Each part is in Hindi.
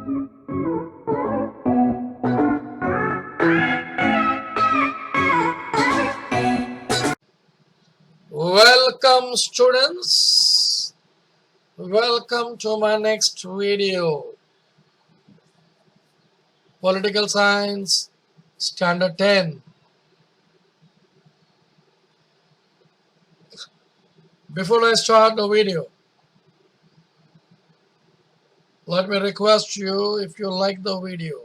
Welcome students, welcome to my next video. Political Science Standard 10. Before I start the video, let me request you, if you like the video,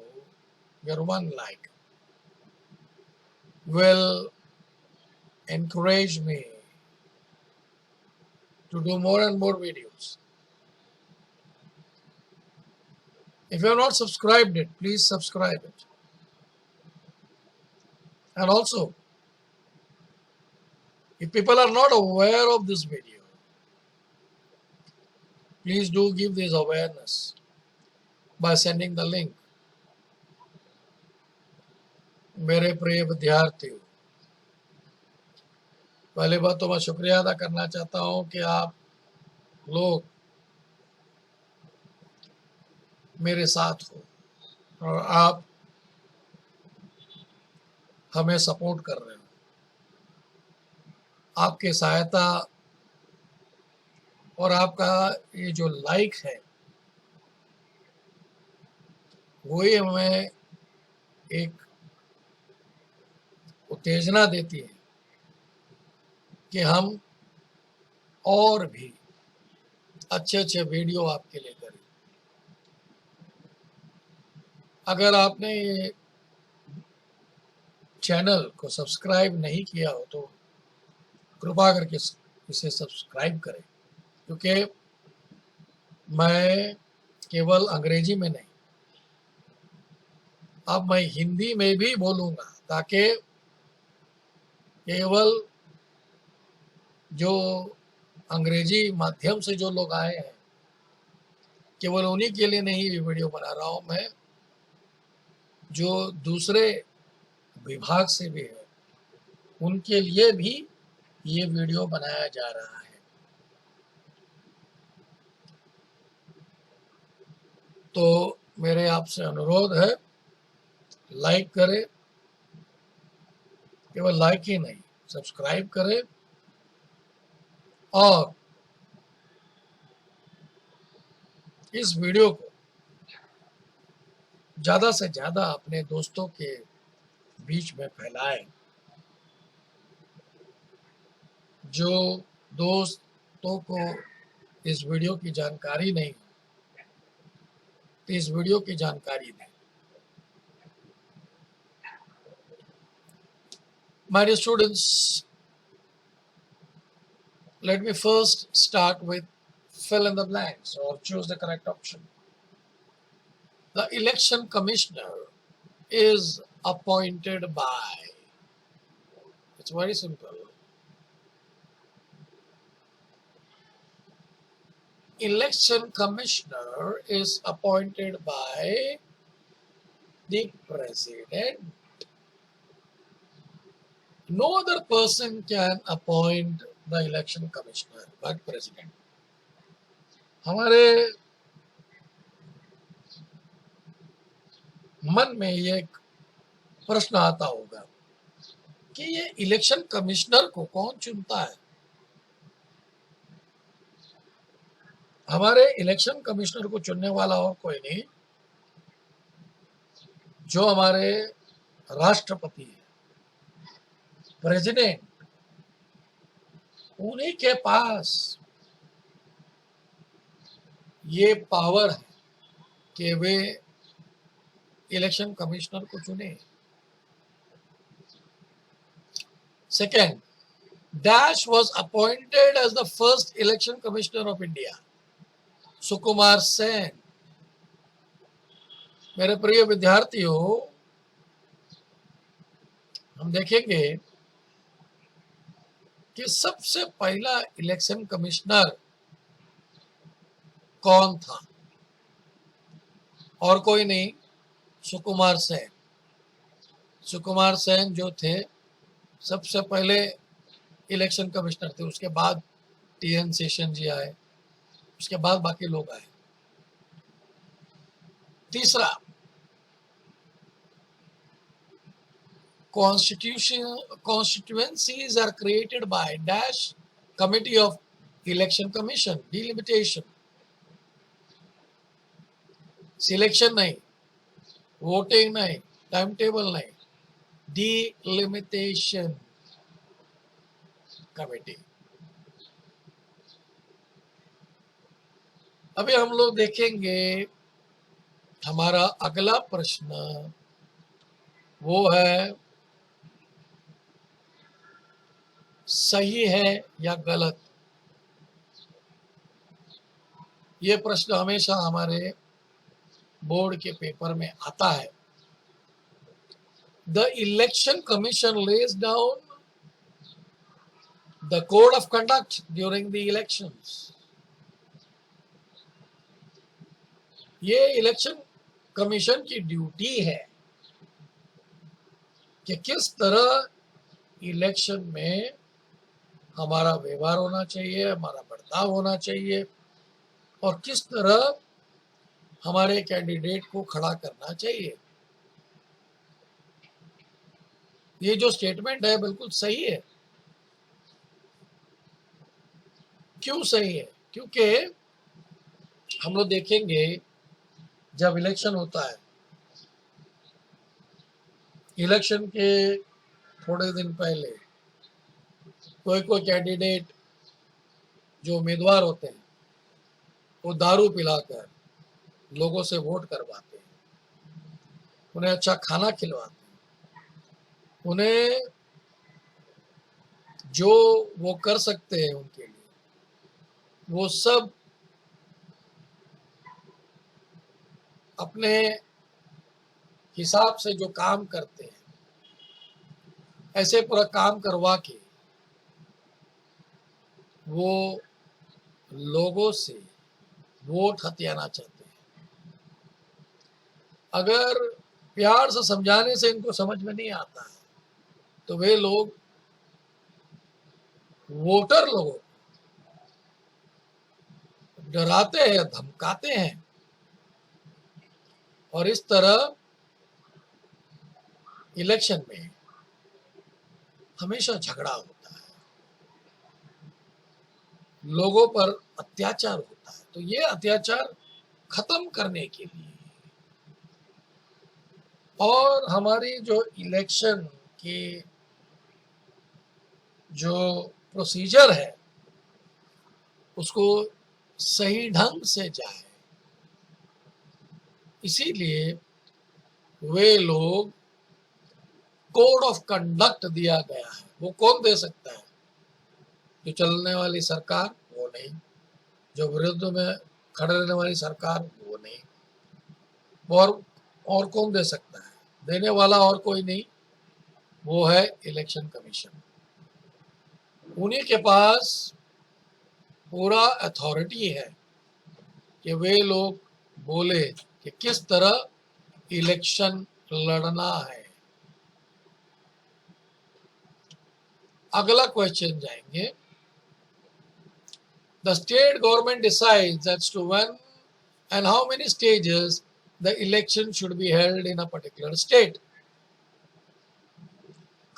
your one like will encourage me to do more and more videos. If you have not subscribed it, please subscribe it. And also, if people are not aware of this video, please do give this awareness by sending the link. मेरे प्रिय विद्यार्थियों, पहले बात तो मैं शुक्रिया अदा करना चाहता हूं कि आप लोग मेरे साथ हो और आप हमें सपोर्ट कर रहे हो। आपकी सहायता और आपका ये जो लाइक है वही हमें एक उत्तेजना देती है कि हम और भी अच्छे अच्छे वीडियो आपके लिए करें। अगर आपने ये चैनल को सब्सक्राइब नहीं किया हो तो कृपा करके इसे सब्सक्राइब करें, क्योंकि मैं केवल अंग्रेजी में नहीं, अब मैं हिंदी में भी बोलूँगा, ताकि केवल जो अंग्रेजी माध्यम से जो लोग आए हैं केवल उन्हीं के लिए नहीं ये वीडियो बना रहा हूँ मैं, जो दूसरे विभाग से भी है उनके लिए भी ये वीडियो बनाया जा रहा है। तो मेरे आपसे अनुरोध है, लाइक करें, केवल लाइक ही नहीं, सब्सक्राइब करें और इस वीडियो को ज़्यादा से ज़्यादा अपने दोस्तों के बीच में फैलाएं। जो दोस्तों को इस वीडियो की जानकारी नहीं, तो इस वीडियो की जानकारी दें। My dear students, let me first start with fill in the blanks or choose the correct option. The election commissioner is appointed by, it's very simple. Election commissioner is appointed by the president. No other person can appoint the election commissioner but president. हमारे मन में ये एक प्रश्न आता होगा कि ये इलेक्शन कमिश्नर को कौन चुनता है। हमारे इलेक्शन कमिश्नर को चुनने वाला और कोई नहीं, जो हमारे राष्ट्रपति है, प्रेसिडेंट, उन्हीं के पास ये पावर है कि वे इलेक्शन कमिश्नर को चुने। Second, Dash was appointed as the first election commissioner of India. Sukumar Sen. मेरे प्रिय विद्यार्थियों, हम देखेंगे कि सबसे पहला इलेक्शन कमिश्नर कौन था, और कोई नहीं, सुकुमार सेन। सुकुमार सेन जो थे सबसे पहले इलेक्शन कमिश्नर थे। उसके बाद टीएन शेषन जी आए, उसके बाद बाकी लोग आए। तीसरा, constituencies are created by dash committee of election commission, delimitation, selection नहीं, वोटिंग नहीं, टाइम टेबल नहीं, डिलिमिटेशन कमेटी। अभी हम लोग देखेंगे, हमारा अगला प्रश्न वो है सही है या गलत। ये प्रश्न हमेशा हमारे बोर्ड के पेपर में आता है। The election commission lays down the code of conduct during the elections. ये इलेक्शन कमीशन की ड्यूटी है कि किस तरह इलेक्शन में हमारा व्यवहार होना चाहिए, हमारा बर्ताव होना चाहिए और किस तरह हमारे कैंडिडेट को खड़ा करना चाहिए। ये जो स्टेटमेंट है बिल्कुल सही है। क्यों सही है? क्योंकि हम लोग देखेंगे, जब इलेक्शन होता है, इलेक्शन के थोड़े दिन पहले कोई कैंडिडेट जो उम्मीदवार होते हैं वो दारू पिलाकर लोगों से वोट करवाते हैं, उन्हें अच्छा खाना खिलवाते हैं, उन्हें जो वो कर सकते हैं उनके लिए वो सब अपने हिसाब से जो काम करते हैं, ऐसे पूरा काम करवा के वो लोगों से वोट हथियाना चाहते हैं। अगर प्यार से समझाने से इनको समझ में नहीं आता है तो वे लोग वोटर लोगों को डराते हैं, धमकाते हैं और इस तरह इलेक्शन में हमेशा झगड़ा होता है, लोगों पर अत्याचार होता है। तो ये अत्याचार खत्म करने के लिए और हमारी जो इलेक्शन की जो प्रोसीजर है उसको सही ढंग से जाए, इसीलिए वे लोग कोड ऑफ कंडक्ट दिया गया है। वो कौन दे सकता है? जो चलने वाली सरकार वो नहीं, जो विरुद्ध में खड़े रहने वाली सरकार वो नहीं, और कौन दे सकता है? देने वाला और कोई नहीं, वो है इलेक्शन कमीशन। उन्हीं के पास पूरा अथॉरिटी है कि वे लोग बोले कि किस तरह इलेक्शन लड़ना है। अगला क्वेश्चन जाएंगे, the state government decides as to when and how many stages the election should be held in a particular state.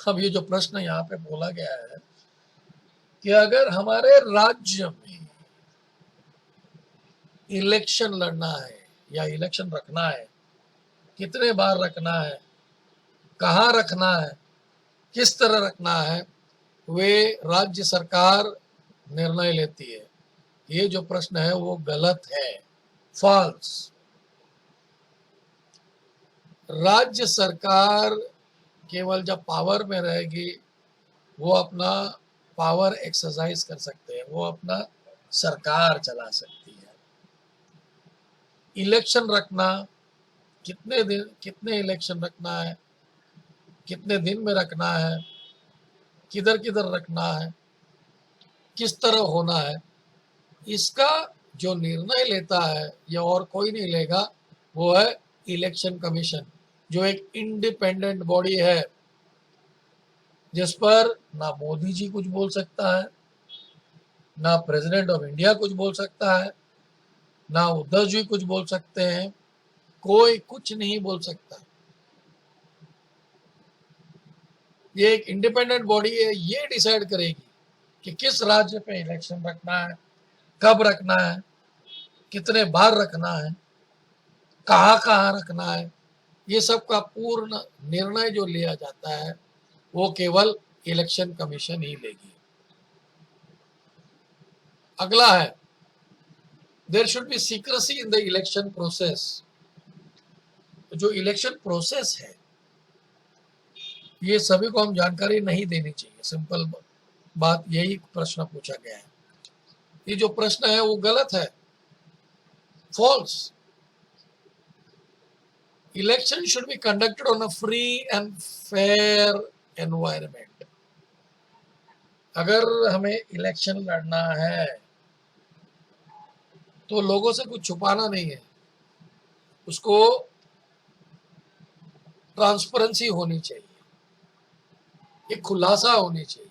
अब ये जो प्रश्न यहाँ पे बोला गया है कि अगर हमारे राज्य में इलेक्शन लड़ना है या इलेक्शन रखना है, कितने बार रखना है, कहाँ रखना है, किस तरह रखना है, वे राज्य सरकार निर्णय लेती है। ये जो प्रश्न है वो गलत है, फॉल्स। राज्य सरकार केवल जब पावर में रहेगी वो अपना पावर एक्सरसाइज कर सकते हैं, वो अपना सरकार चला सकती है। इलेक्शन रखना, कितने इलेक्शन रखना है, कितने दिन में रखना है, किधर किधर रखना है, किस तरह होना है, इसका जो निर्णय लेता है या और कोई नहीं लेगा, वो है इलेक्शन कमीशन, जो एक इंडिपेंडेंट बॉडी है जिस पर ना मोदी जी कुछ बोल सकता है, ना प्रेसिडेंट ऑफ इंडिया कुछ बोल सकता है, ना उद्धव जी कुछ बोल सकते हैं, कोई कुछ नहीं बोल सकता। ये एक इंडिपेंडेंट बॉडी है, ये डिसाइड करेगी कि किस राज्य पे इलेक्शन रखना है, कब रखना है, कितने बार रखना है, कहाँ कहाँ रखना है। ये सब का पूर्ण निर्णय जो लिया जाता है वो केवल इलेक्शन कमीशन ही लेगी। अगला है, there should be secrecy in the election process. जो इलेक्शन प्रोसेस है ये सभी को हम जानकारी नहीं देनी चाहिए। सिंपल बात, यही प्रश्न पूछा गया है। ये जो प्रश्न है वो गलत है, false. Election should be conducted on a free and fair environment. अगर हमें इलेक्शन लड़ना है तो लोगों से कुछ छुपाना नहीं है, उसको ट्रांसपेरेंसी होनी चाहिए, एक खुलासा होनी चाहिए।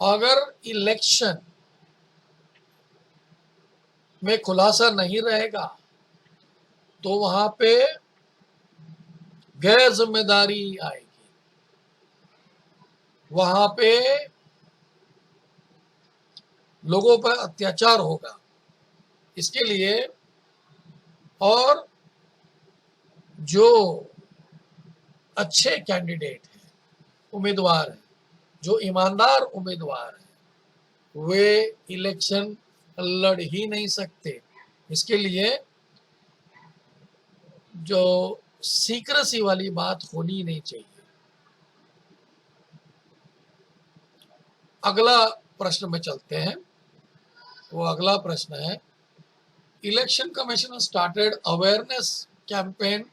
अगर इलेक्शन में खुलासा नहीं रहेगा तो वहां पे गैर जिम्मेदारी आएगी, वहां पे लोगों पर अत्याचार होगा। इसके लिए और जो अच्छे कैंडिडेट हैं, उम्मीदवार हैं, जो ईमानदार उम्मीदवार हैं, वे इलेक्शन लड़ ही नहीं सकते। इसके लिए जो सीक्रेसी वाली बात होनी नहीं चाहिए। अगला प्रश्न में चलते हैं। वो अगला प्रश्न है, election commission started awareness campaign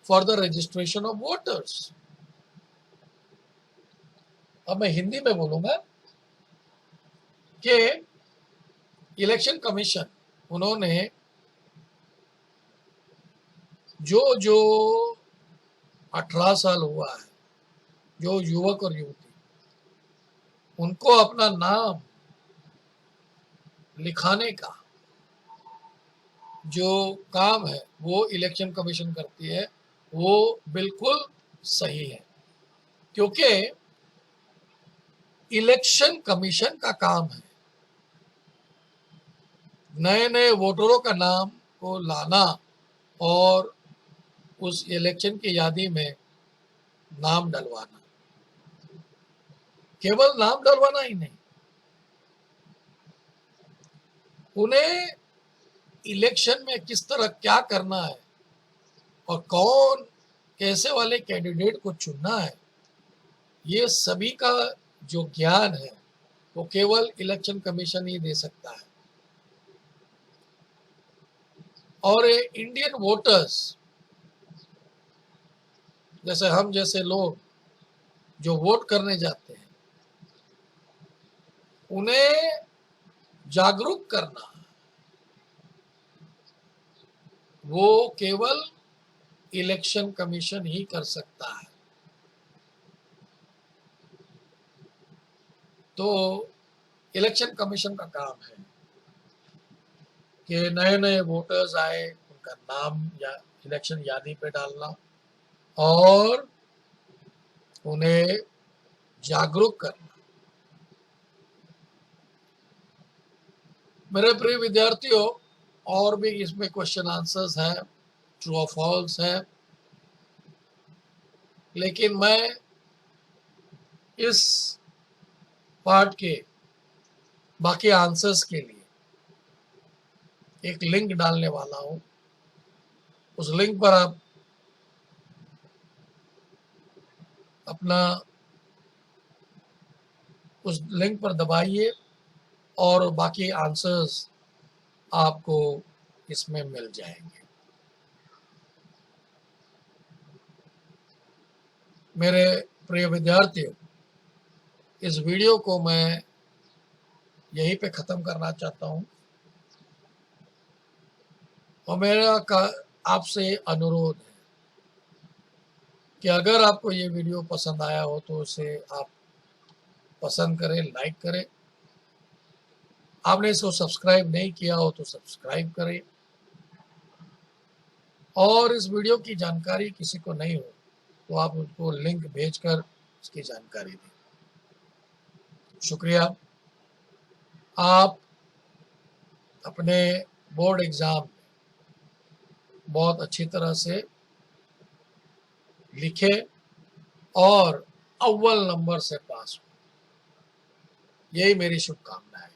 for the registration of voters. अब मैं हिंदी में बोलूंगा कि इलेक्शन कमीशन उन्होंने जो जो 18 साल हुआ है, जो युवक और युवती, उनको अपना नाम लिखाने का जो काम है वो इलेक्शन कमीशन करती है, वो बिल्कुल सही है। क्योंकि इलेक्शन कमीशन का काम है नए नए वोटरों का नाम को लाना और उस इलेक्शन की यादी में नाम डलवाना। केवल नाम डलवाना ही नहीं, उन्हें इलेक्शन में किस तरह क्या करना है और कौन कैसे वाले कैंडिडेट को चुनना है, ये सभी का जो ज्ञान है वो केवल इलेक्शन कमीशन ही दे सकता है। और इंडियन वोटर्स, जैसे हम जैसे लोग जो वोट करने जाते हैं, उन्हें जागरूक करना वो केवल इलेक्शन कमीशन ही कर सकता है। तो इलेक्शन कमीशन का काम है कि नए नए वोटर्स आए, उनका नाम या इलेक्शन यादी पे डालना और उन्हें जागरूक करना। मेरे प्रिय विद्यार्थियों, और भी इसमें क्वेश्चन आंसर्स हैं, ट्रू और फॉल्स है, लेकिन मैं इस पार्ट के बाकी आंसर्स के लिए एक लिंक डालने वाला हूं। उस लिंक पर आप अपना उस लिंक पर दबाइए और बाकी आंसर्स आपको इसमें मिल जाएंगे। मेरे प्रिय विद्यार्थियों, इस वीडियो को मैं यहीं पे ख़त्म करना चाहता हूं और मेरा आपसे अनुरोध है कि अगर आपको ये वीडियो पसंद आया हो तो उसे आप पसंद करें, लाइक करें। आपने इसको सब्सक्राइब नहीं किया हो तो सब्सक्राइब करें और इस वीडियो की जानकारी किसी को नहीं हो तो आप उनको लिंक भेजकर इसकी जानकारी दें। शुक्रिया। आप अपने बोर्ड एग्ज़ाम बहुत अच्छी तरह से लिखे और अव्वल नंबर से पास हो, यही मेरी शुभकामनाएं।